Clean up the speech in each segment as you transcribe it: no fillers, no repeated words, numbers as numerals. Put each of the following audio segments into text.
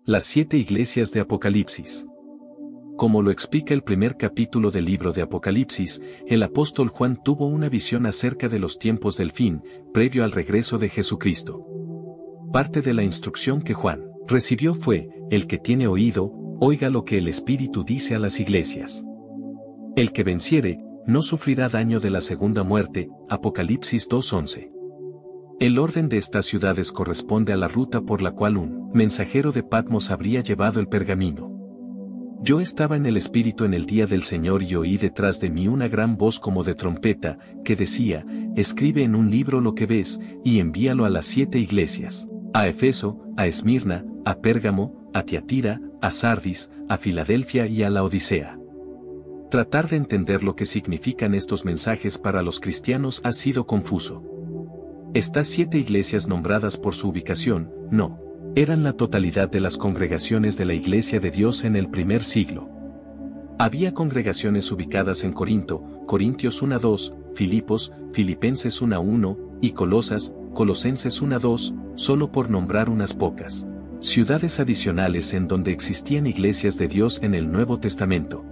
Las 7 iglesias de Apocalipsis. Como lo explica el primer capítulo del libro de Apocalipsis, el apóstol Juan tuvo una visión acerca de los tiempos del fin, previo al regreso de Jesucristo. Parte de la instrucción que Juan recibió fue: el que tiene oído, oiga lo que el Espíritu dice a las iglesias. El que venciere, no sufrirá daño de la segunda muerte. Apocalipsis 2:11. El orden de estas ciudades corresponde a la ruta por la cual un mensajero de Patmos habría llevado el pergamino. Yo estaba en el Espíritu en el día del Señor y oí detrás de mí una gran voz como de trompeta, que decía: escribe en un libro lo que ves, y envíalo a las 7 iglesias: a Efeso, a Esmirna, a Pérgamo, a Tiatira, a Sardis, a Filadelfia y a la Odisea. Tratar de entender lo que significan estos mensajes para los cristianos ha sido confuso. Estas 7 iglesias nombradas por su ubicación, no eran la totalidad de las congregaciones de la Iglesia de Dios en el primer siglo. Había congregaciones ubicadas en Corinto, Corintios 1:2, Filipos, Filipenses 1:1, y Colosas, Colosenses 1:2, solo por nombrar unas pocas ciudades adicionales en donde existían iglesias de Dios en el Nuevo Testamento.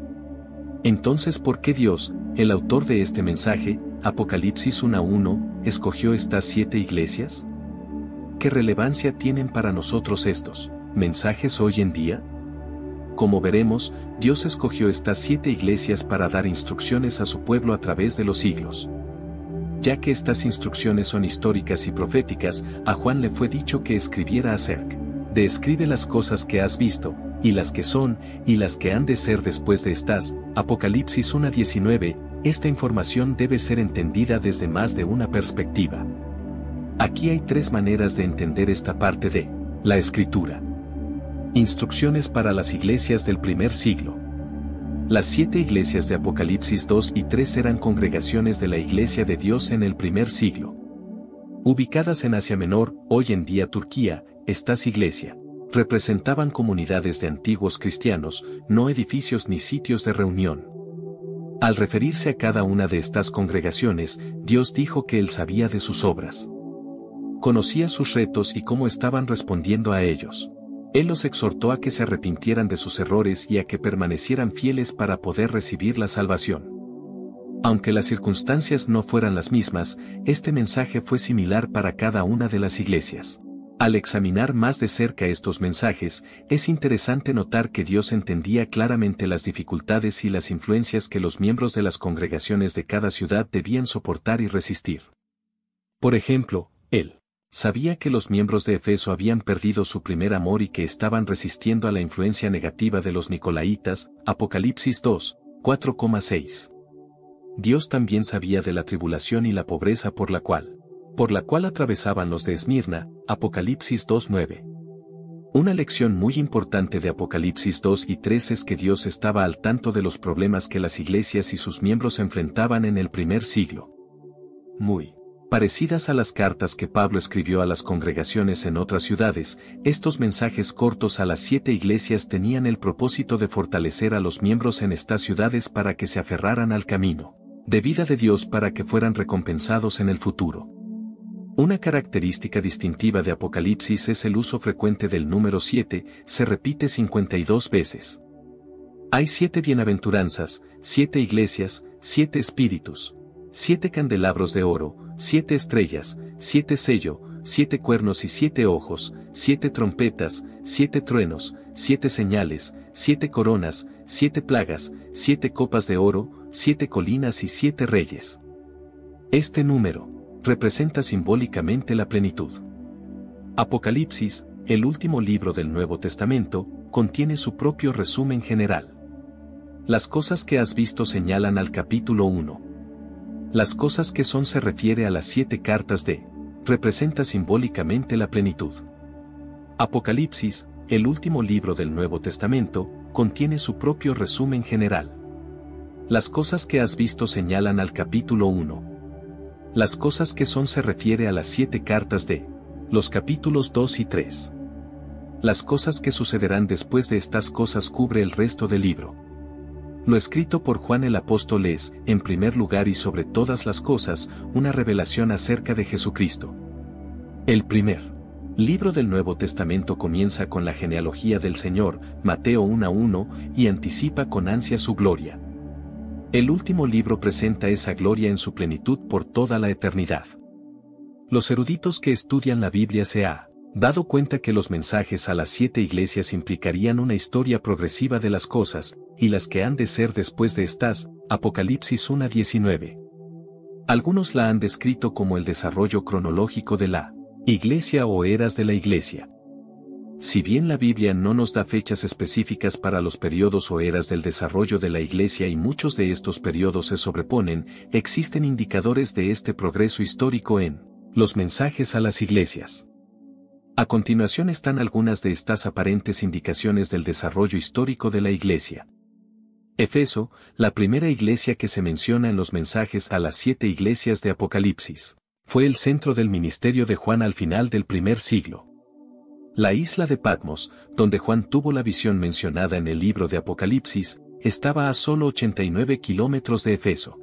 Entonces, ¿por qué Dios, el autor de este mensaje, Apocalipsis 1:1, escogió estas 7 iglesias? ¿Qué relevancia tienen para nosotros estos mensajes hoy en día? Como veremos, Dios escogió estas 7 iglesias para dar instrucciones a su pueblo a través de los siglos. Ya que estas instrucciones son históricas y proféticas, a Juan le fue dicho que escribiera acerca de escribe las cosas que has visto, y las que son, y las que han de ser después de estas. Apocalipsis 1:19. Esta información debe ser entendida desde más de una perspectiva. Aquí hay 3 maneras de entender esta parte de la Escritura. Instrucciones para las iglesias del primer siglo. Las 7 iglesias de Apocalipsis 2 y 3 eran congregaciones de la Iglesia de Dios en el primer siglo. Ubicadas en Asia Menor, hoy en día Turquía, estas iglesias representaban comunidades de antiguos cristianos, no edificios ni sitios de reunión. Al referirse a cada una de estas congregaciones, Dios dijo que Él sabía de sus obras. Conocía sus retos y cómo estaban respondiendo a ellos. Él los exhortó a que se arrepintieran de sus errores y a que permanecieran fieles para poder recibir la salvación. Aunque las circunstancias no fueran las mismas, este mensaje fue similar para cada una de las iglesias. Al examinar más de cerca estos mensajes, es interesante notar que Dios entendía claramente las dificultades y las influencias que los miembros de las congregaciones de cada ciudad debían soportar y resistir. Por ejemplo, Él sabía que los miembros de Efeso habían perdido su primer amor y que estaban resistiendo a la influencia negativa de los Nicolaitas. Apocalipsis 2, 4,6. Dios también sabía de la tribulación y la pobreza por la cual atravesaban los de Esmirna. Apocalipsis 2:9. Una lección muy importante de Apocalipsis 2 y 3 es que Dios estaba al tanto de los problemas que las iglesias y sus miembros enfrentaban en el primer siglo. Muy parecidas a las cartas que Pablo escribió a las congregaciones en otras ciudades, estos mensajes cortos a las 7 iglesias tenían el propósito de fortalecer a los miembros en estas ciudades para que se aferraran al camino de vida de Dios para que fueran recompensados en el futuro. Una característica distintiva de Apocalipsis es el uso frecuente del número 7, se repite 52 veces. Hay 7 bienaventuranzas, 7 iglesias, 7 espíritus, 7 candelabros de oro, 7 estrellas, 7 sello, 7 cuernos y 7 ojos, 7 trompetas, 7 truenos, 7 señales, 7 coronas, 7 plagas, 7 copas de oro, 7 colinas y 7 reyes. Este número representa simbólicamente la plenitud. Apocalipsis, el último libro del Nuevo Testamento, contiene su propio resumen general. Las cosas que has visto señalan al capítulo 1. Las cosas que son se refiere a las 7 cartas de, representa simbólicamente la plenitud. Apocalipsis, el último libro del Nuevo Testamento, contiene su propio resumen general. Las cosas que has visto señalan al capítulo 1. Las cosas que son se refiere a las 7 cartas de los capítulos 2 y 3. Las cosas que sucederán después de estas cosas cubre el resto del libro. Lo escrito por Juan el apóstol es, en primer lugar y sobre todas las cosas, una revelación acerca de Jesucristo. El primer Libro del Nuevo Testamento comienza con la genealogía del Señor, Mateo 1:1, y anticipa con ansia su gloria. El último libro presenta esa gloria en su plenitud por toda la eternidad. Los eruditos que estudian la Biblia se han dado cuenta que los mensajes a las 7 iglesias implicarían una historia progresiva de las cosas, y las que han de ser después de estas, Apocalipsis 1:19. Algunos la han descrito como el desarrollo cronológico de la iglesia o eras de la iglesia. Si bien la Biblia no nos da fechas específicas para los periodos o eras del desarrollo de la iglesia y muchos de estos periodos se sobreponen, existen indicadores de este progreso histórico en los mensajes a las iglesias. A continuación están algunas de estas aparentes indicaciones del desarrollo histórico de la iglesia. Éfeso, la primera iglesia que se menciona en los mensajes a las 7 iglesias de Apocalipsis, fue el centro del ministerio de Juan al final del primer siglo. La isla de Patmos, donde Juan tuvo la visión mencionada en el libro de Apocalipsis, estaba a solo 89 kilómetros de Éfeso.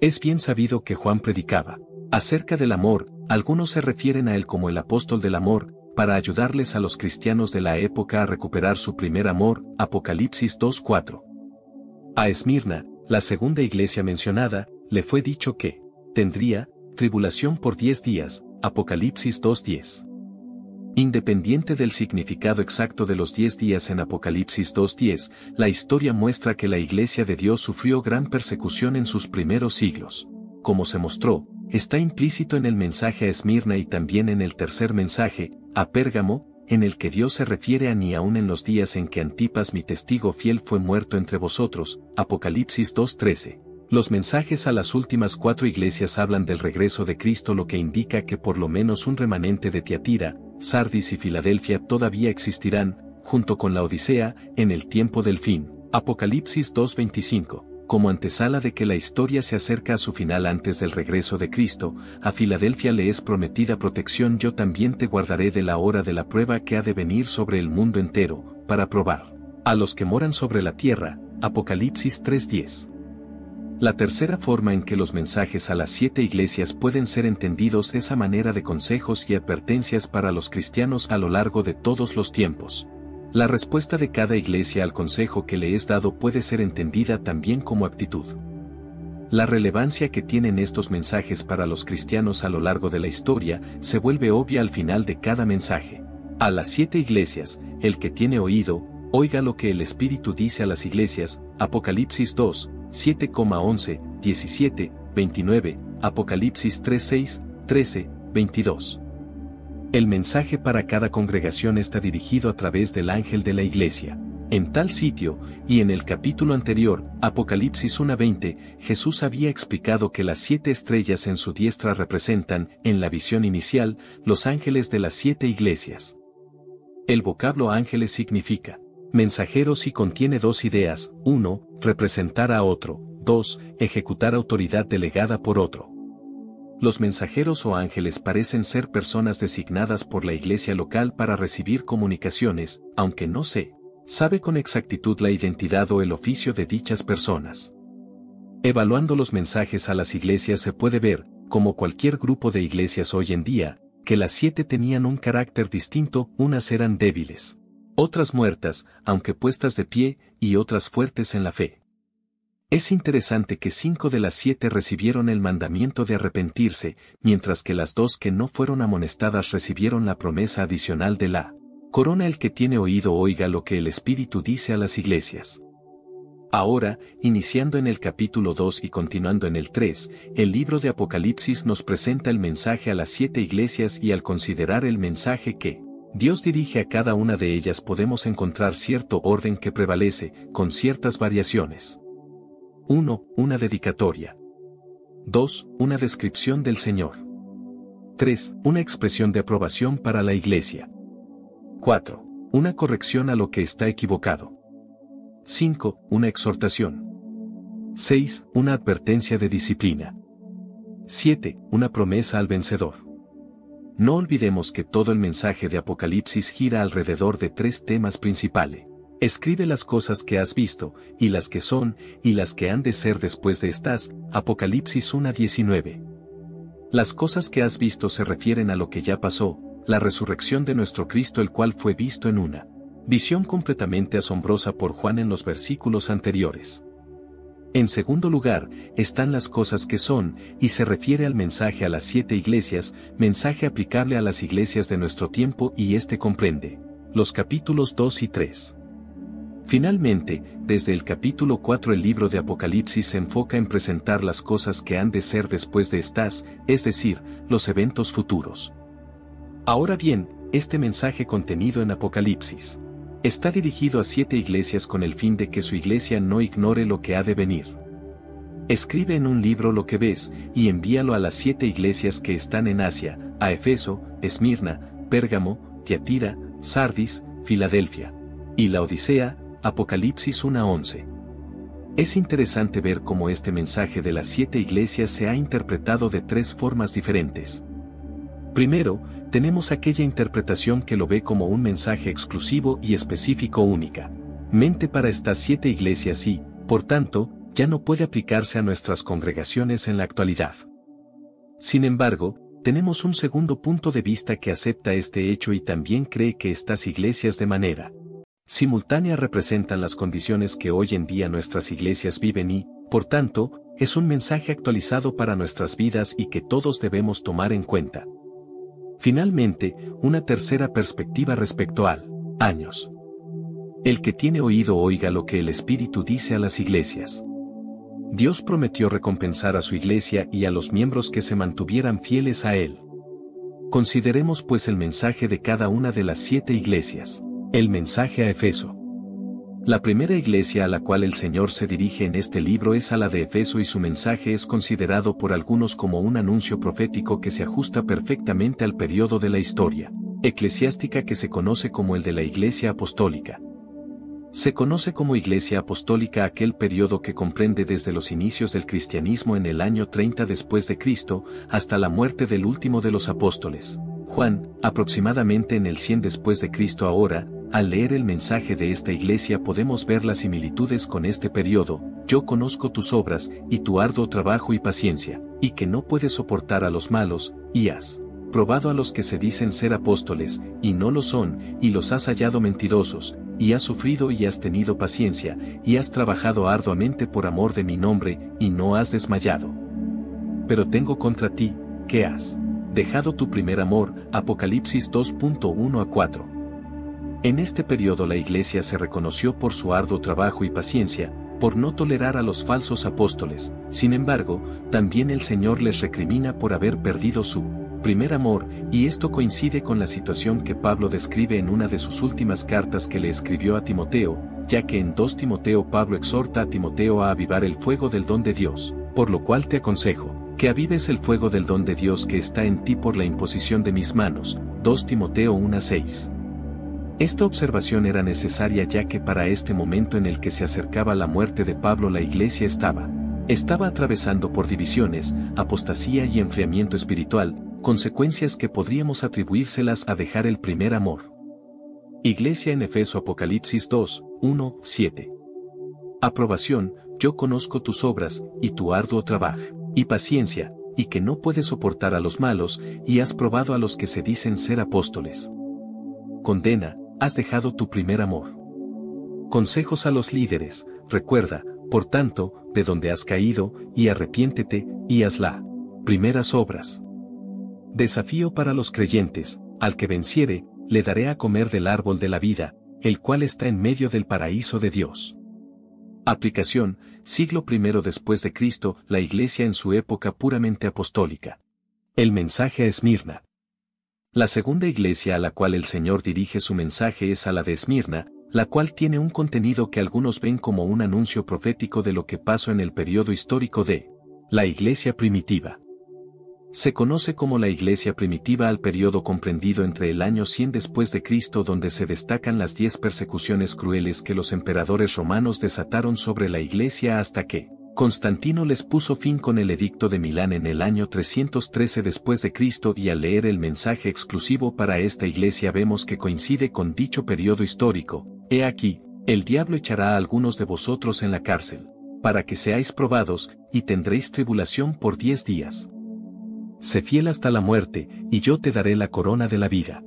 Es bien sabido que Juan predicaba acerca del amor. Algunos se refieren a él como el apóstol del amor, para ayudarles a los cristianos de la época a recuperar su primer amor, Apocalipsis 2:4. A Esmirna, la segunda iglesia mencionada, le fue dicho que tendría tribulación por 10 días, Apocalipsis 2:10. Independiente del significado exacto de los 10 días en Apocalipsis 2:10, la historia muestra que la iglesia de Dios sufrió gran persecución en sus primeros siglos. Como se mostró, está implícito en el mensaje a Esmirna y también en el tercer mensaje, a Pérgamo, en el que Dios se refiere a ni aun en los días en que Antipas mi testigo fiel fue muerto entre vosotros, Apocalipsis 2:13. Los mensajes a las últimas 4 iglesias hablan del regreso de Cristo, lo que indica que por lo menos un remanente de Tiatira, Sardis y Filadelfia todavía existirán, junto con la Odisea, en el tiempo del fin, Apocalipsis 2:25. Como antesala de que la historia se acerca a su final antes del regreso de Cristo, a Filadelfia le es prometida protección. Yo también te guardaré de la hora de la prueba que ha de venir sobre el mundo entero, para probar a los que moran sobre la tierra, Apocalipsis 3:10. La tercera forma en que los mensajes a las 7 iglesias pueden ser entendidos es a manera de consejos y advertencias para los cristianos a lo largo de todos los tiempos. La respuesta de cada iglesia al consejo que le es dado puede ser entendida también como actitud. La relevancia que tienen estos mensajes para los cristianos a lo largo de la historia se vuelve obvia al final de cada mensaje. A las 7 iglesias, el que tiene oído, oiga lo que el Espíritu dice a las iglesias, Apocalipsis 2, 7,11, 17, 29, Apocalipsis 3:6, 13, 22. El mensaje para cada congregación está dirigido a través del ángel de la iglesia. En tal sitio, y en el capítulo anterior, Apocalipsis 1:20, Jesús había explicado que las 7 estrellas en su diestra representan, en la visión inicial, los ángeles de las 7 iglesias. El vocablo ángeles significa mensajeros y contiene 2 ideas: 1, representar a otro; 2, ejecutar autoridad delegada por otro. Los mensajeros o ángeles parecen ser personas designadas por la iglesia local para recibir comunicaciones, aunque no se sabe con exactitud la identidad o el oficio de dichas personas. Evaluando los mensajes a las iglesias se puede ver, como cualquier grupo de iglesias hoy en día, que las 7 tenían un carácter distinto. Unas eran débiles, otras muertas, aunque puestas de pie, y otras fuertes en la fe. Es interesante que 5 de las 7 recibieron el mandamiento de arrepentirse, mientras que las 2 que no fueron amonestadas recibieron la promesa adicional de la corona. El que tiene oído oiga lo que el Espíritu dice a las iglesias. Ahora, iniciando en el capítulo 2 y continuando en el 3, el libro de Apocalipsis nos presenta el mensaje a las 7 iglesias, y al considerar el mensaje que Dios dirige a cada una de ellas podemos encontrar cierto orden que prevalece, con ciertas variaciones. 1. Una dedicatoria. 2. Una descripción del Señor. 3. Una expresión de aprobación para la iglesia. 4. Una corrección a lo que está equivocado. 5. Una exhortación. 6. Una advertencia de disciplina. 7. Una promesa al vencedor. No olvidemos que todo el mensaje de Apocalipsis gira alrededor de 3 temas principales. Escribe las cosas que has visto, y las que son, y las que han de ser después de estas, Apocalipsis 1:19. Las cosas que has visto se refieren a lo que ya pasó, la resurrección de nuestro Cristo, el cual fue visto en una visión completamente asombrosa por Juan en los versículos anteriores. En segundo lugar, están las cosas que son, y se refiere al mensaje a las 7 iglesias, mensaje aplicable a las iglesias de nuestro tiempo, y este comprende los capítulos 2 y 3. Finalmente, desde el capítulo 4 el libro de Apocalipsis se enfoca en presentar las cosas que han de ser después de estas, es decir, los eventos futuros. Ahora bien, este mensaje contenido en Apocalipsis está dirigido a 7 iglesias con el fin de que su iglesia no ignore lo que ha de venir. Escribe en un libro lo que ves, y envíalo a las 7 iglesias que están en Asia, a Efeso, Esmirna, Pérgamo, Tiatira, Sardis, Filadelfia y Laodicea. Apocalipsis 1:11. Es interesante ver cómo este mensaje de las 7 iglesias se ha interpretado de 3 formas diferentes. Primero, tenemos aquella interpretación que lo ve como un mensaje exclusivo y específico únicamente para estas 7 iglesias y, por tanto, ya no puede aplicarse a nuestras congregaciones en la actualidad. Sin embargo, tenemos un segundo punto de vista que acepta este hecho y también cree que estas iglesias de manera simultánea representan las condiciones que hoy en día nuestras iglesias viven y, por tanto, es un mensaje actualizado para nuestras vidas y que todos debemos tomar en cuenta. Finalmente, una tercera perspectiva respecto al años. El que tiene oído oiga lo que el Espíritu dice a las iglesias. Dios prometió recompensar a su iglesia y a los miembros que se mantuvieran fieles a Él. Consideremos pues el mensaje de cada una de las 7 iglesias. El mensaje a Efeso. La primera iglesia a la cual el Señor se dirige en este libro es a la de Efeso y su mensaje es considerado por algunos como un anuncio profético que se ajusta perfectamente al periodo de la historia eclesiástica que se conoce como el de la Iglesia Apostólica. Se conoce como Iglesia Apostólica aquel periodo que comprende desde los inicios del cristianismo en el año 30 después de Cristo hasta la muerte del último de los apóstoles, Juan, aproximadamente en el 100 después de Cristo. Ahora, al leer el mensaje de esta iglesia podemos ver las similitudes con este periodo. Yo conozco tus obras, y tu arduo trabajo y paciencia, y que no puedes soportar a los malos, y has probado a los que se dicen ser apóstoles, y no lo son, y los has hallado mentirosos, y has sufrido y has tenido paciencia, y has trabajado arduamente por amor de mi nombre, y no has desmayado. Pero tengo contra ti, que has dejado tu primer amor. Apocalipsis 2:1-4. En este periodo la iglesia se reconoció por su arduo trabajo y paciencia, por no tolerar a los falsos apóstoles. Sin embargo, también el Señor les recrimina por haber perdido su primer amor, y esto coincide con la situación que Pablo describe en una de sus últimas cartas que le escribió a Timoteo, ya que en 2 Timoteo Pablo exhorta a Timoteo a avivar el fuego del don de Dios, por lo cual te aconsejo que avives el fuego del don de Dios que está en ti por la imposición de mis manos. 2 Timoteo 1:6. Esta observación era necesaria ya que para este momento en el que se acercaba la muerte de Pablo la iglesia estaba atravesando por divisiones, apostasía y enfriamiento espiritual, consecuencias que podríamos atribuírselas a dejar el primer amor. Iglesia en Efeso. Apocalipsis 2:1-7. Aprobación. Yo conozco tus obras, y tu arduo trabajo y paciencia, y que no puedes soportar a los malos, y has probado a los que se dicen ser apóstoles. Condena. Has dejado tu primer amor. Consejos a los líderes. Recuerda, por tanto, de donde has caído, y arrepiéntete, y haz las primeras obras. Desafío para los creyentes. Al que venciere, le daré a comer del árbol de la vida, el cual está en medio del paraíso de Dios. Aplicación. Siglo I después de Cristo, la iglesia en su época puramente apostólica. El mensaje a Esmirna. La segunda iglesia a la cual el Señor dirige su mensaje es a la de Esmirna, la cual tiene un contenido que algunos ven como un anuncio profético de lo que pasó en el periodo histórico de la iglesia primitiva. Se conoce como la iglesia primitiva al periodo comprendido entre el año 100 después de Cristo, donde se destacan las 10 persecuciones crueles que los emperadores romanos desataron sobre la iglesia hasta que Constantino les puso fin con el edicto de Milán en el año 313 después de Cristo. Y al leer el mensaje exclusivo para esta iglesia vemos que coincide con dicho periodo histórico. He aquí, el diablo echará a algunos de vosotros en la cárcel, para que seáis probados, y tendréis tribulación por 10 días. Sé fiel hasta la muerte, y yo te daré la corona de la vida.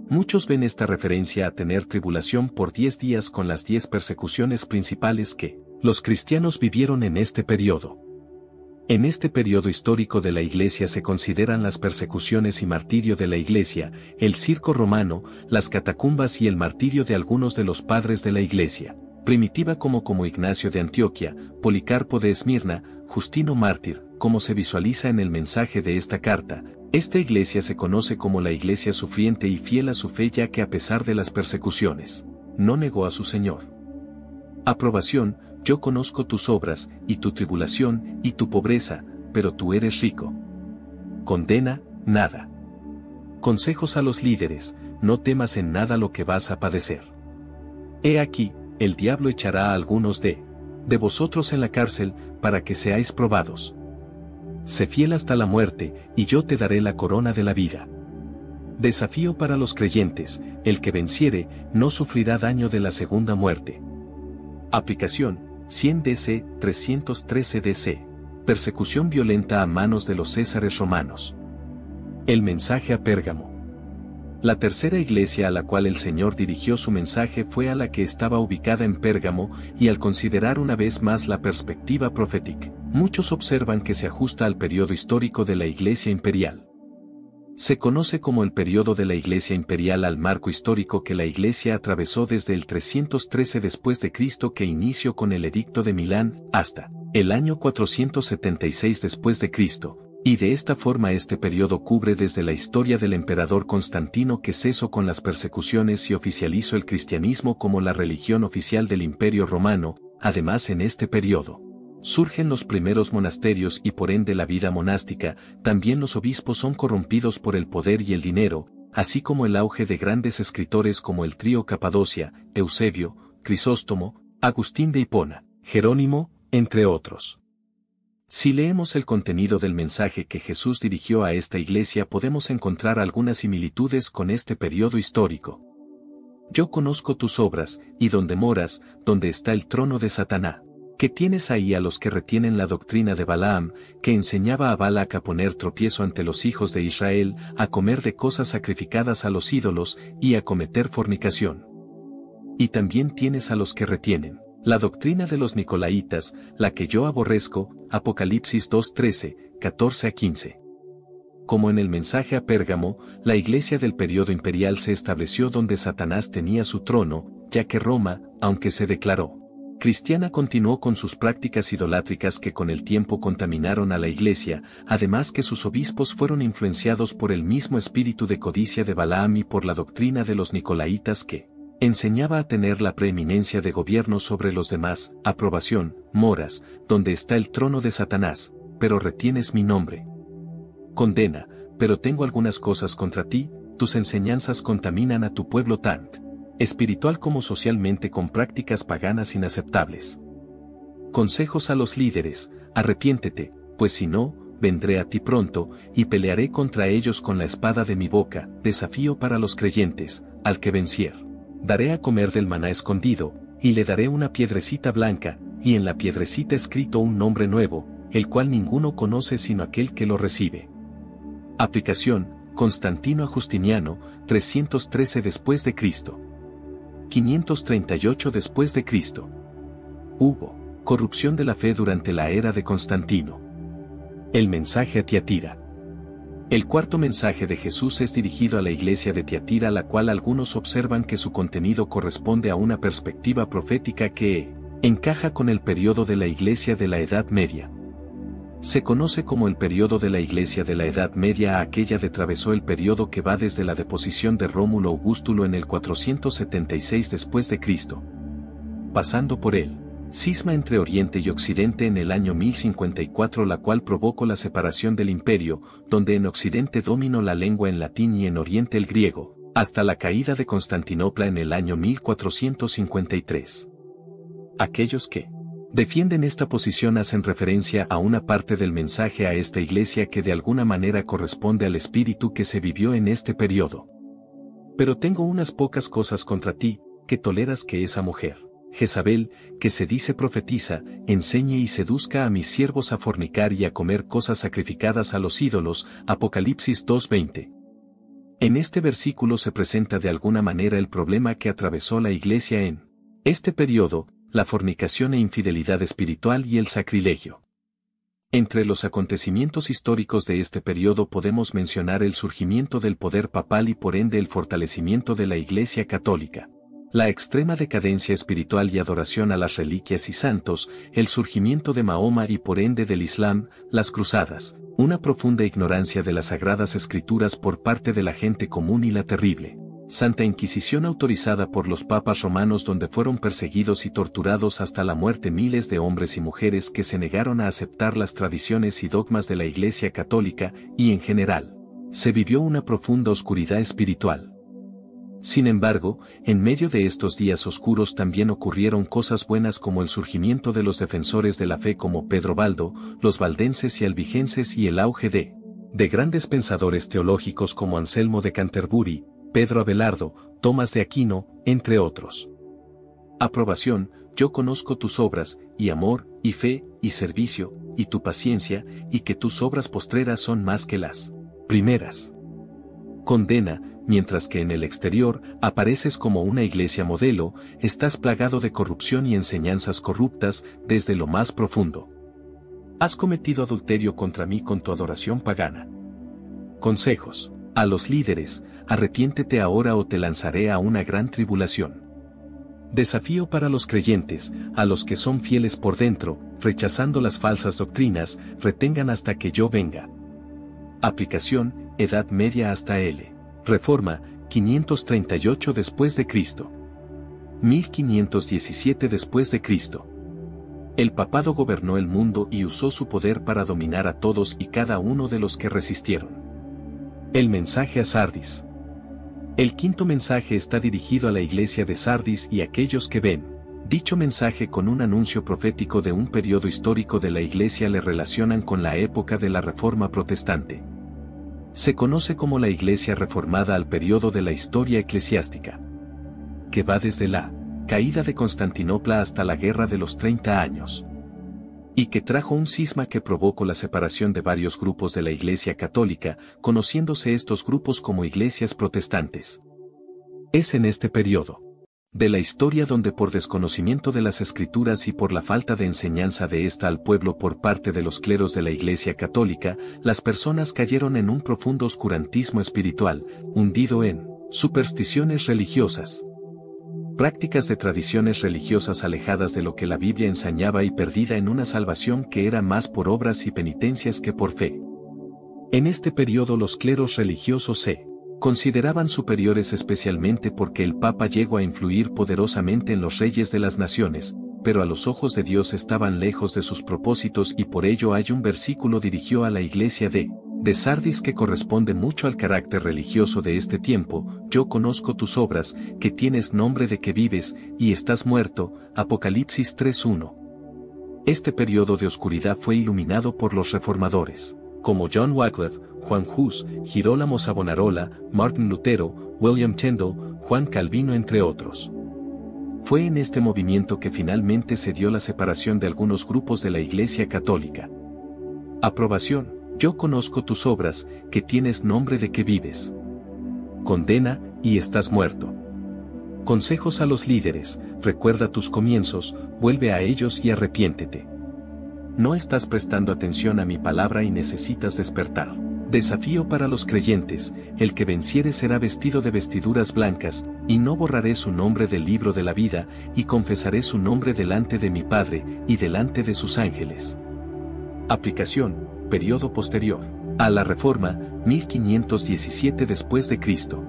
Muchos ven esta referencia a tener tribulación por 10 días con las 10 persecuciones principales que los cristianos vivieron en este periodo. En este periodo histórico de la Iglesia se consideran las persecuciones y martirio de la Iglesia, el circo romano, las catacumbas y el martirio de algunos de los padres de la Iglesia, primitiva como Ignacio de Antioquia, Policarpo de Esmirna, Justino mártir, como se visualiza en el mensaje de esta carta. Esta iglesia se conoce como la iglesia sufriente y fiel a su fe, ya que a pesar de las persecuciones, no negó a su Señor. Aprobación: yo conozco tus obras, y tu tribulación, y tu pobreza, pero tú eres rico. Condena: nada. Consejos a los líderes: no temas en nada lo que vas a padecer. He aquí, el diablo echará a algunos de vosotros en la cárcel, para que seáis probados. Sé fiel hasta la muerte, y yo te daré la corona de la vida. Desafío para los creyentes: el que venciere, no sufrirá daño de la segunda muerte. Aplicación: 100 DC, 313 DC. Persecución violenta a manos de los césares romanos. El mensaje a Pérgamo. La tercera iglesia a la cual el Señor dirigió su mensaje fue a la que estaba ubicada en Pérgamo, y al considerar una vez más la perspectiva profética, muchos observan que se ajusta al periodo histórico de la Iglesia imperial. Se conoce como el periodo de la Iglesia imperial al marco histórico que la Iglesia atravesó desde el 313 después de Cristo, que inició con el Edicto de Milán, hasta el año 476 después de Cristo. Y de esta forma este periodo cubre desde la historia del emperador Constantino, que cesó con las persecuciones y oficializó el cristianismo como la religión oficial del Imperio Romano. Además, en este periodo surgen los primeros monasterios y por ende la vida monástica. También los obispos son corrompidos por el poder y el dinero, así como el auge de grandes escritores como el trío Capadocia, Eusebio, Crisóstomo, Agustín de Hipona, Jerónimo, entre otros. Si leemos el contenido del mensaje que Jesús dirigió a esta iglesia, podemos encontrar algunas similitudes con este periodo histórico. Yo conozco tus obras, y donde moras, donde está el trono de Satanás, que tienes ahí a los que retienen la doctrina de Balaam, que enseñaba a Balac a poner tropiezo ante los hijos de Israel, a comer de cosas sacrificadas a los ídolos, y a cometer fornicación. Y también tienes a los que retienen la doctrina de los Nicolaitas, la que yo aborrezco. Apocalipsis 2:13, 14-15. Como en el mensaje a Pérgamo, la iglesia del periodo imperial se estableció donde Satanás tenía su trono, ya que Roma, aunque se declaró cristiana, continuó con sus prácticas idolátricas que con el tiempo contaminaron a la iglesia, además que sus obispos fueron influenciados por el mismo espíritu de codicia de Balaam y por la doctrina de los Nicolaitas, que enseñaba a tener la preeminencia de gobierno sobre los demás. Aprobación: moras, donde está el trono de Satanás, pero retienes mi nombre. Condena: pero tengo algunas cosas contra ti, tus enseñanzas contaminan a tu pueblo tanto espiritual como socialmente con prácticas paganas inaceptables. Consejos a los líderes: arrepiéntete, pues si no, vendré a ti pronto, y pelearé contra ellos con la espada de mi boca. Desafío para los creyentes: al que venciere, daré a comer del maná escondido, y le daré una piedrecita blanca, y en la piedrecita escrito un nombre nuevo, el cual ninguno conoce sino aquel que lo recibe. Aplicación: Constantino a Justiniano, 313 después de Cristo. 538 después de Cristo. Hubo corrupción de la fe durante la era de Constantino. El mensaje a Tiatira. El cuarto mensaje de Jesús es dirigido a la iglesia de Tiatira, la cual algunos observan que su contenido corresponde a una perspectiva profética que encaja con el periodo de la iglesia de la Edad Media. Se conoce como el periodo de la iglesia de la Edad Media a aquella que atravesó el periodo que va desde la deposición de Rómulo Augustulo en el 476 después de Cristo, pasando por el cisma entre Oriente y Occidente en el año 1054, la cual provocó la separación del imperio, donde en Occidente dominó la lengua en latín y en Oriente el griego, hasta la caída de Constantinopla en el año 1453. Aquellos que defienden esta posición hacen referencia a una parte del mensaje a esta iglesia que de alguna manera corresponde al espíritu que se vivió en este periodo. Pero tengo unas pocas cosas contra ti, que toleras que esa mujer Jezabel, que se dice profetiza, enseñe y seduzca a mis siervos a fornicar y a comer cosas sacrificadas a los ídolos. Apocalipsis 2:20. En este versículo se presenta de alguna manera el problema que atravesó la iglesia en este periodo, la fornicación e infidelidad espiritual y el sacrilegio. Entre los acontecimientos históricos de este periodo podemos mencionar el surgimiento del poder papal y por ende el fortalecimiento de la Iglesia Católica. La extrema decadencia espiritual y adoración a las reliquias y santos, el surgimiento de Mahoma y por ende del Islam, las cruzadas, una profunda ignorancia de las sagradas escrituras por parte de la gente común y la terrible Santa Inquisición autorizada por los papas romanos donde fueron perseguidos y torturados hasta la muerte miles de hombres y mujeres que se negaron a aceptar las tradiciones y dogmas de la Iglesia Católica, y en general, se vivió una profunda oscuridad espiritual. Sin embargo, en medio de estos días oscuros también ocurrieron cosas buenas como el surgimiento de los defensores de la fe como Pedro Baldo, los valdenses y albigenses y el auge de grandes pensadores teológicos como Anselmo de Canterbury, Pedro Abelardo, Tomás de Aquino, entre otros. Aprobación, yo conozco tus obras, y amor, y fe, y servicio, y tu paciencia, y que tus obras postreras son más que las primeras. Condena, mientras que en el exterior apareces como una iglesia modelo, estás plagado de corrupción y enseñanzas corruptas desde lo más profundo. Has cometido adulterio contra mí con tu adoración pagana. Consejos. A los líderes, arrepiéntete ahora o te lanzaré a una gran tribulación. Desafío para los creyentes, a los que son fieles por dentro, rechazando las falsas doctrinas, retengan hasta que yo venga. Aplicación, Edad Media hasta L. Reforma, 538 después de Cristo. 1517 después de Cristo. El papado gobernó el mundo y usó su poder para dominar a todos y cada uno de los que resistieron. El mensaje a Sardis. El quinto mensaje está dirigido a la iglesia de Sardis y a aquellos que ven dicho mensaje con un anuncio profético de un periodo histórico de la iglesia le relacionan con la época de la Reforma Protestante. Se conoce como la iglesia reformada al periodo de la historia eclesiástica, que va desde la caída de Constantinopla hasta la Guerra de los 30 años. Y que trajo un cisma que provocó la separación de varios grupos de la Iglesia Católica, conociéndose estos grupos como iglesias protestantes. Es en este periodo de la historia donde por desconocimiento de las Escrituras y por la falta de enseñanza de esta al pueblo por parte de los cleros de la Iglesia Católica, las personas cayeron en un profundo oscurantismo espiritual, hundido en supersticiones religiosas. Prácticas de tradiciones religiosas alejadas de lo que la Biblia enseñaba y perdida en una salvación que era más por obras y penitencias que por fe. En este periodo los cleros religiosos se consideraban superiores especialmente porque el Papa llegó a influir poderosamente en los reyes de las naciones, pero a los ojos de Dios estaban lejos de sus propósitos y por ello hay un versículo dirigido a la iglesia de Sardis que corresponde mucho al carácter religioso de este tiempo. Yo conozco tus obras, que tienes nombre de que vives, y estás muerto. Apocalipsis 3:1. Este periodo de oscuridad fue iluminado por los reformadores, como John Wycliffe, Juan Hus, Girolamo Savonarola, Martin Lutero, William Tyndale, Juan Calvino entre otros. Fue en este movimiento que finalmente se dio la separación de algunos grupos de la Iglesia Católica. Aprobación. Yo conozco tus obras, que tienes nombre de que vives. Condena, y estás muerto. Consejos a los líderes, recuerda tus comienzos, vuelve a ellos y arrepiéntete. No estás prestando atención a mi palabra y necesitas despertar. Desafío para los creyentes, el que venciere será vestido de vestiduras blancas, y no borraré su nombre del libro de la vida, y confesaré su nombre delante de mi Padre, y delante de sus ángeles. Aplicación. Periodo posterior a la Reforma, 1517 después de Cristo.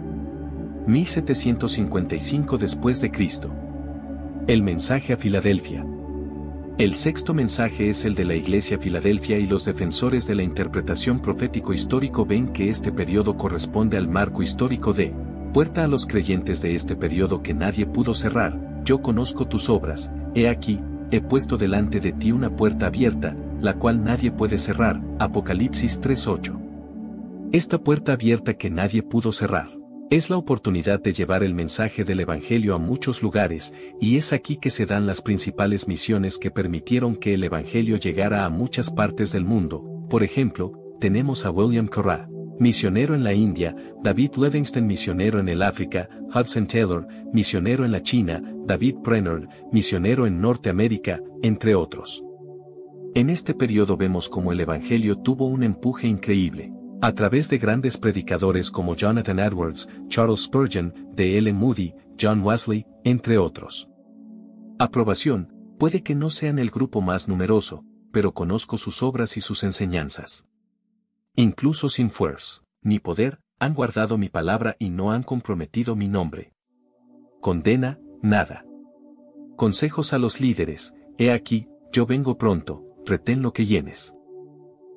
1755 después de Cristo. El mensaje a Filadelfia. El sexto mensaje es el de la Iglesia Filadelfia y los defensores de la interpretación profético histórico ven que este periodo corresponde al marco histórico de puerta a los creyentes de este periodo que nadie pudo cerrar. Yo conozco tus obras, he aquí, he puesto delante de ti una puerta abierta, la cual nadie puede cerrar. Apocalipsis 3:8. Esta puerta abierta que nadie pudo cerrar Es la oportunidad de llevar el mensaje del Evangelio a muchos lugares, y es aquí que se dan las principales misiones que permitieron que el Evangelio llegara a muchas partes del mundo. Por ejemplo, tenemos a William Carrá, misionero en la India; David Livingstone, misionero en el África; Hudson Taylor, misionero en la China; David Brainerd, misionero en Norteamérica, entre otros. En este periodo vemos cómo el Evangelio tuvo un empuje increíble, a través de grandes predicadores como Jonathan Edwards, Charles Spurgeon, D. L. Moody, John Wesley, entre otros. Aprobación: puede que no sean el grupo más numeroso, pero conozco sus obras y sus enseñanzas. Incluso sin fuerza ni poder, han guardado mi palabra y no han comprometido mi nombre. Condena: nada. Consejos a los líderes: he aquí, yo vengo pronto, retén lo que llenes.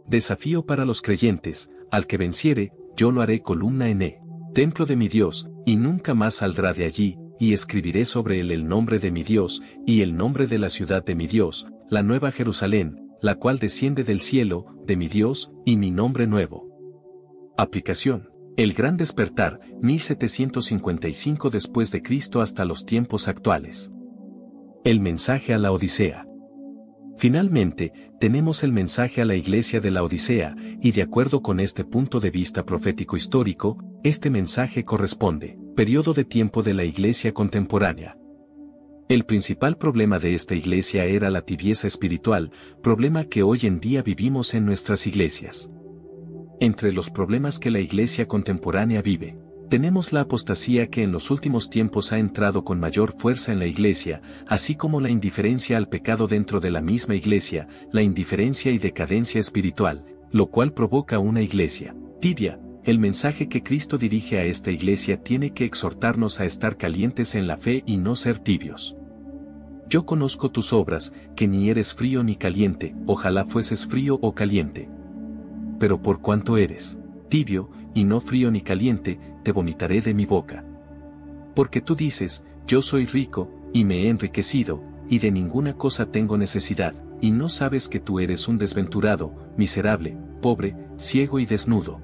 Desafío para los creyentes: al que venciere, yo lo haré columna en templo de mi Dios, y nunca más saldrá de allí, y escribiré sobre él el nombre de mi Dios, y el nombre de la ciudad de mi Dios, la nueva Jerusalén, la cual desciende del cielo, de mi Dios, y mi nombre nuevo. Aplicación: el gran despertar, 1755 después de Cristo hasta los tiempos actuales. El mensaje a la Odisea. Finalmente, tenemos el mensaje a la iglesia de la Odisea, y de acuerdo con este punto de vista profético histórico, este mensaje corresponde, periodo de tiempo de la iglesia contemporánea. El principal problema de esta iglesia era la tibieza espiritual, problema que hoy en día vivimos en nuestras iglesias. Entre los problemas que la iglesia contemporánea vive, tenemos la apostasía que en los últimos tiempos ha entrado con mayor fuerza en la iglesia, así como la indiferencia al pecado dentro de la misma iglesia, la indiferencia y decadencia espiritual, lo cual provoca una iglesia tibia. El mensaje que Cristo dirige a esta iglesia tiene que exhortarnos a estar calientes en la fe y no ser tibios. Yo conozco tus obras, que ni eres frío ni caliente, ojalá fueses frío o caliente. Pero por cuanto eres tibio, y no frío ni caliente, te vomitaré de mi boca. Porque tú dices, yo soy rico, y me he enriquecido, y de ninguna cosa tengo necesidad, y no sabes que tú eres un desventurado, miserable, pobre, ciego y desnudo.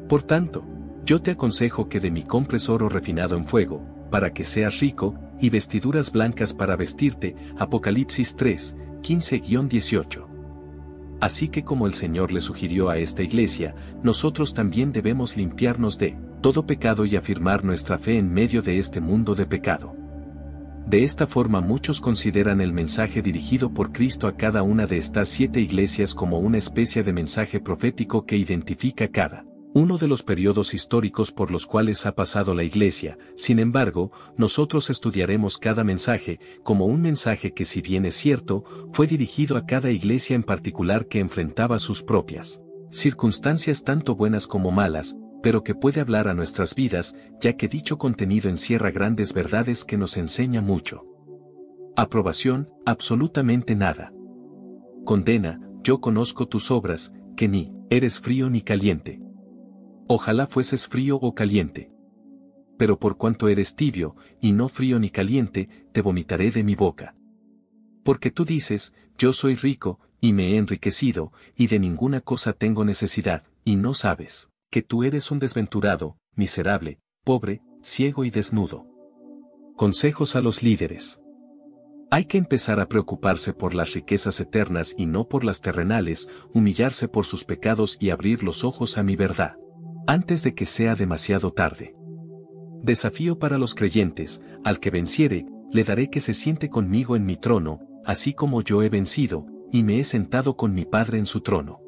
Por tanto, yo te aconsejo que de mí compres oro refinado en fuego, para que seas rico, y vestiduras blancas para vestirte. Apocalipsis 3, 15-18. Así que como el Señor le sugirió a esta iglesia, nosotros también debemos limpiarnos de todo pecado y afirmar nuestra fe en medio de este mundo de pecado. De esta forma muchos consideran el mensaje dirigido por Cristo a cada una de estas 7 iglesias como una especie de mensaje profético que identifica cada uno de los periodos históricos por los cuales ha pasado la iglesia. Sin embargo, nosotros estudiaremos cada mensaje como un mensaje que, si bien es cierto, fue dirigido a cada iglesia en particular que enfrentaba sus propias circunstancias tanto buenas como malas, pero que puede hablar a nuestras vidas, ya que dicho contenido encierra grandes verdades que nos enseña mucho. Aprobación: absolutamente nada. Condena: yo conozco tus obras, que ni eres frío ni caliente. Ojalá fueses frío o caliente. Pero por cuanto eres tibio, y no frío ni caliente, te vomitaré de mi boca. Porque tú dices, yo soy rico, y me he enriquecido, y de ninguna cosa tengo necesidad, y no sabes que tú eres un desventurado, miserable, pobre, ciego y desnudo. Consejos a los líderes. Hay que empezar a preocuparse por las riquezas eternas y no por las terrenales, humillarse por sus pecados y abrir los ojos a mi verdad, antes de que sea demasiado tarde. Desafío para los creyentes: al que venciere, le daré que se siente conmigo en mi trono, así como yo he vencido, y me he sentado con mi Padre en su trono.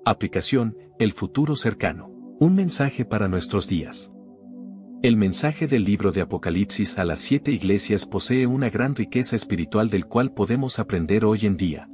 Aplicación: el futuro cercano. Un mensaje para nuestros días. El mensaje del libro de Apocalipsis a las 7 iglesias posee una gran riqueza espiritual del cual podemos aprender hoy en día.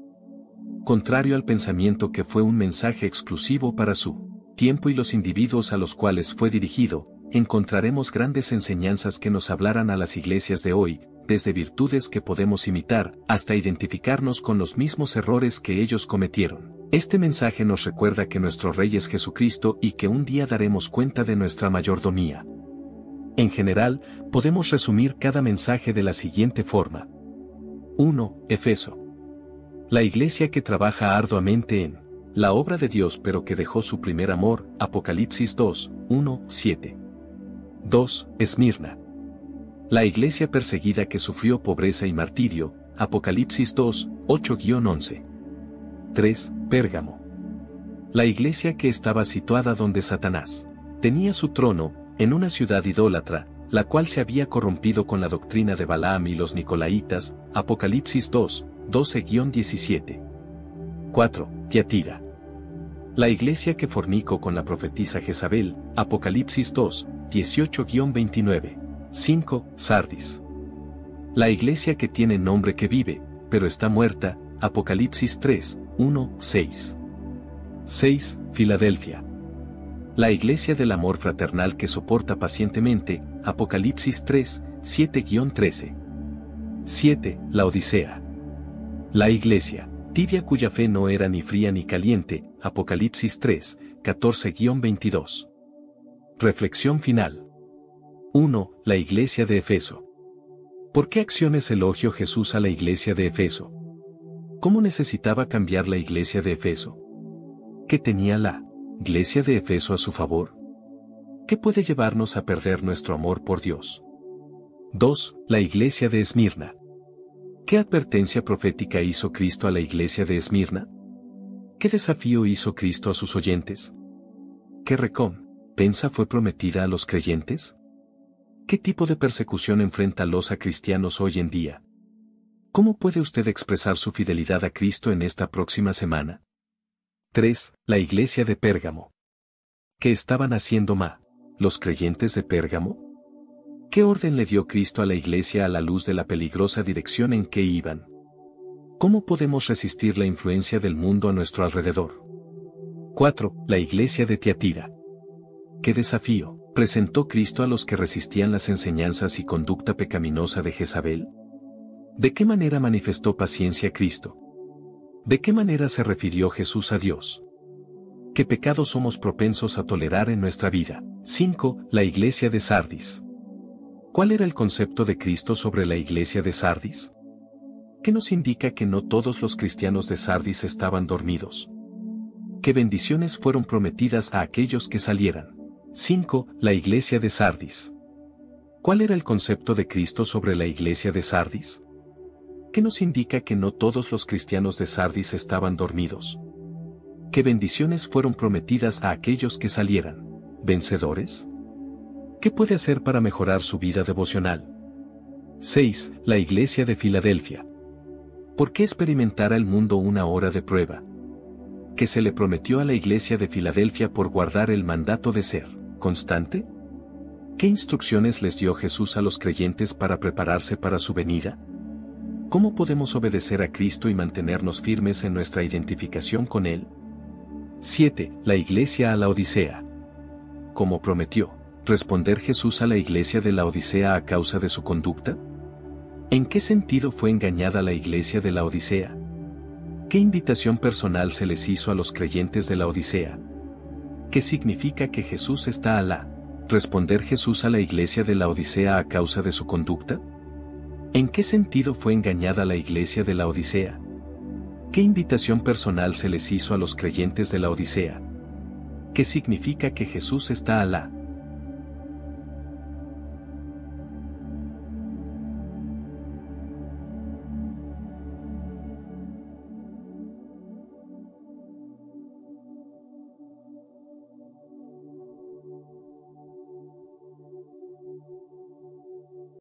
Contrario al pensamiento que fue un mensaje exclusivo para su tiempo y los individuos a los cuales fue dirigido, encontraremos grandes enseñanzas que nos hablarán a las iglesias de hoy, desde virtudes que podemos imitar, hasta identificarnos con los mismos errores que ellos cometieron. Este mensaje nos recuerda que nuestro Rey es Jesucristo y que un día daremos cuenta de nuestra mayordomía. En general, podemos resumir cada mensaje de la siguiente forma. 1. Efeso. La iglesia que trabaja arduamente en la obra de Dios pero que dejó su primer amor. Apocalipsis 2, 1, 7. 2. Esmirna. La iglesia perseguida que sufrió pobreza y martirio, Apocalipsis 2, 8-11. 3. Pérgamo. La iglesia que estaba situada donde Satanás tenía su trono, en una ciudad idólatra, la cual se había corrompido con la doctrina de Balaam y los Nicolaitas, Apocalipsis 2, 12-17. 4. Tiatira. La iglesia que fornicó con la profetisa Jezabel, Apocalipsis 2, 18-29. 5. Sardis. La iglesia que tiene nombre que vive, pero está muerta, Apocalipsis 3, 1-6. 6. Filadelfia. La iglesia del amor fraternal que soporta pacientemente, Apocalipsis 3, 7-13. 7. La Odisea. La iglesia tibia cuya fe no era ni fría ni caliente, Apocalipsis 3, 14-22. Reflexión final. 1. La iglesia de Efeso. ¿Por qué acciones elogió Jesús a la iglesia de Efeso? ¿Cómo necesitaba cambiar la iglesia de Efeso? ¿Qué tenía la iglesia de Efeso a su favor? ¿Qué puede llevarnos a perder nuestro amor por Dios? 2. La iglesia de Esmirna. ¿Qué advertencia profética hizo Cristo a la iglesia de Esmirna? ¿Qué desafío hizo Cristo a sus oyentes? ¿Qué recompensa fue prometida a los creyentes? ¿Qué tipo de persecución enfrenta los cristianos hoy en día? ¿Cómo puede usted expresar su fidelidad a Cristo en esta próxima semana? 3. La iglesia de Pérgamo. ¿Qué estaban haciendo los creyentes de Pérgamo? ¿Qué orden le dio Cristo a la iglesia a la luz de la peligrosa dirección en que iban? ¿Cómo podemos resistir la influencia del mundo a nuestro alrededor? 4. La iglesia de Tiatira. ¿Qué desafío presentó Cristo a los que resistían las enseñanzas y conducta pecaminosa de Jezabel? ¿De qué manera manifestó paciencia Cristo? ¿De qué manera se refirió Jesús a Dios? ¿Qué pecados somos propensos a tolerar en nuestra vida? 5. La iglesia de Sardis. ¿Cuál era el concepto de Cristo sobre la iglesia de Sardis? ¿Qué nos indica que no todos los cristianos de Sardis estaban dormidos? ¿Qué bendiciones fueron prometidas a aquellos que salieran? 5. La iglesia de Sardis. ¿Cuál era el concepto de Cristo sobre la iglesia de Sardis? ¿Qué nos indica que no todos los cristianos de Sardis estaban dormidos? ¿Qué bendiciones fueron prometidas a aquellos que salieran vencedores? ¿Qué puede hacer para mejorar su vida devocional? 6. La iglesia de Filadelfia. ¿Por qué experimentará el mundo una hora de prueba? ¿Qué se le prometió a la iglesia de Filadelfia por guardar el mandato de ser constante? ¿Qué instrucciones les dio Jesús a los creyentes para prepararse para su venida? ¿Cómo podemos obedecer a Cristo y mantenernos firmes en nuestra identificación con Él? 7. La iglesia a la Odisea. ¿Cómo prometió responder Jesús a la iglesia de la Odisea a causa de su conducta? ¿En qué sentido fue engañada la iglesia de la Odisea? ¿Qué invitación personal se les hizo a los creyentes de la Odisea? ¿Qué significa que Jesús está a responder Jesús a la iglesia de la Odisea a causa de su conducta? ¿En qué sentido fue engañada la iglesia de la Odisea? ¿Qué invitación personal se les hizo a los creyentes de la Odisea? ¿Qué significa que Jesús está a